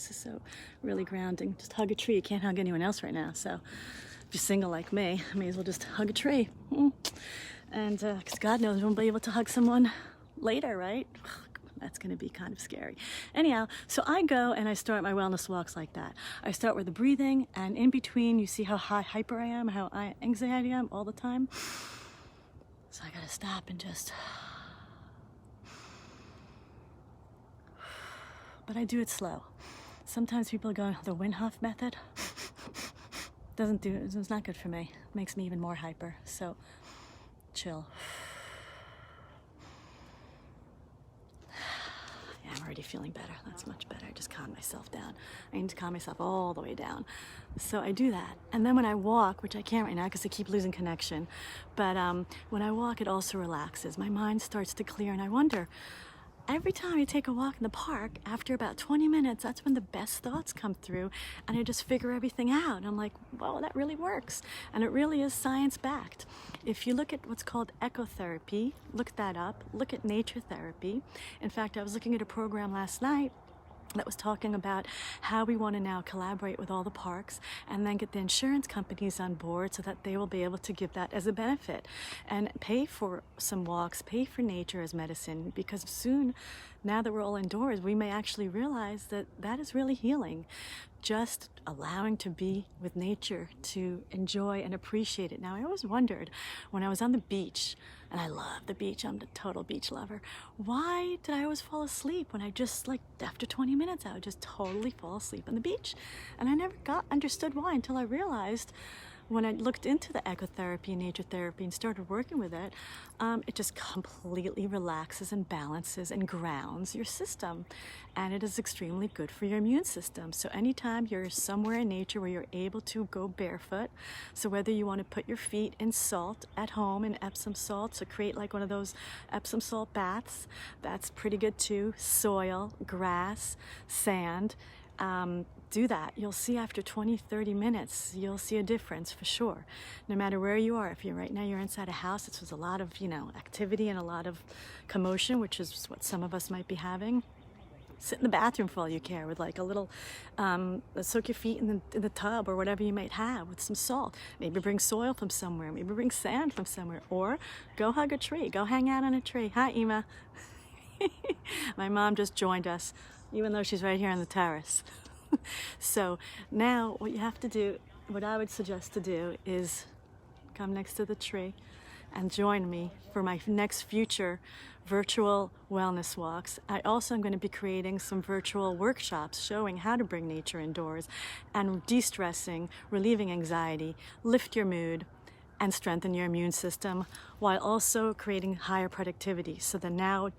This is so really grounding. Just hug a tree. You can't hug anyone else right now. So if you're single like me, I may as well just hug a tree. And because God knows we'll be able to hug someone later, right? That's going to be kind of scary. Anyhow, so I go and I start my wellness walks like that. I start with the breathing, and in between, you see how hyper I am, how anxiety I am all the time. So I got to stop and just... But I do it slow. Sometimes people go the Wim Hof method. It's not good for me. It makes me even more hyper. So chill. Yeah, I'm already feeling better. That's much better. I just calm myself down. I need to calm myself all the way down. So I do that. And then when I walk, which I can't right now because I keep losing connection, but when I walk, it also relaxes. My mind starts to clear, and I wonder, every time I take a walk in the park, after about 20 minutes, that's when the best thoughts come through, and I just figure everything out. And I'm like, whoa, that really works. And it really is science-backed. If you look at what's called ecotherapy, look that up, look at nature therapy. In fact, I was looking at a program last night that was talking about how we want to now collaborate with all the parks and then get the insurance companies on board so that they will be able to give that as a benefit and pay for some walks, pay for nature as medicine, because soon, now that we're all indoors, we may actually realize that that is really healing. Just allowing to be with nature, to enjoy and appreciate it. Now, I always wondered when I was on the beach, and I love the beach, I'm the total beach lover, why did I always fall asleep when I just, like, after 20 minutes, I would just totally fall asleep on the beach? And I never understood why until I realized when I looked into the ecotherapy and nature therapy and started working with it, it just completely relaxes and balances and grounds your system. And it is extremely good for your immune system. So anytime you're somewhere in nature where you're able to go barefoot, so whether you want to put your feet in salt at home, in Epsom salt, so create like one of those Epsom salt baths, that's pretty good too. Soil, grass, sand. Do that. You'll see after 20-30 minutes, you'll see a difference for sure. No matter where you are. If you're right now you're inside a house, it's with a lot of, activity and a lot of commotion, which is what some of us might be having. Sit in the bathroom for all you care with like a little, soak your feet in the tub or whatever you might have with some salt. Maybe bring soil from somewhere, maybe bring sand from somewhere, or go hug a tree, go hang out on a tree. Hi, Ema. My mom just joined us, even though she's right here on the terrace. So now what you have to do, what I would suggest to do, is come next to the tree and join me for my next future virtual wellness walks. I also am going to be creating some virtual workshops showing how to bring nature indoors and de-stressing, relieving anxiety, lift your mood, and strengthen your immune system, while also creating higher productivity. So that now,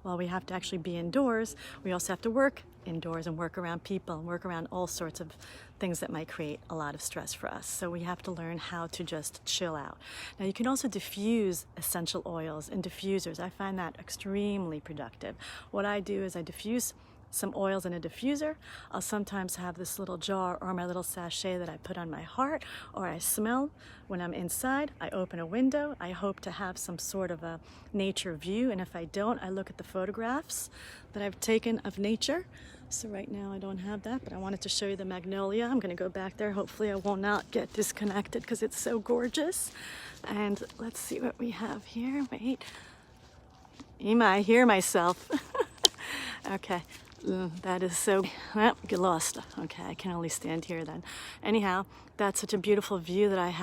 while we have to actually be indoors, we also have to work indoors and work around people and work around all sorts of things that might create a lot of stress for us. So we have to learn how to just chill out. Now, you can also diffuse essential oils in diffusers. I find that extremely productive. What I do is I diffuse some oils in a diffuser. I'll sometimes have this little jar or my little sachet that I put on my heart, or I smell when I'm inside. I open a window. I hope to have some sort of a nature view, and if I don't, I look at the photographs that I've taken of nature. So right now I don't have that, but I wanted to show you the magnolia. I'm going to go back there. Hopefully I will not get disconnected because it's so gorgeous. And let's see what we have here. Wait. Ema, I hear myself. Okay. That is so, well, get lost. Okay, I can only stand here then. Anyhow, that's such a beautiful view that I have.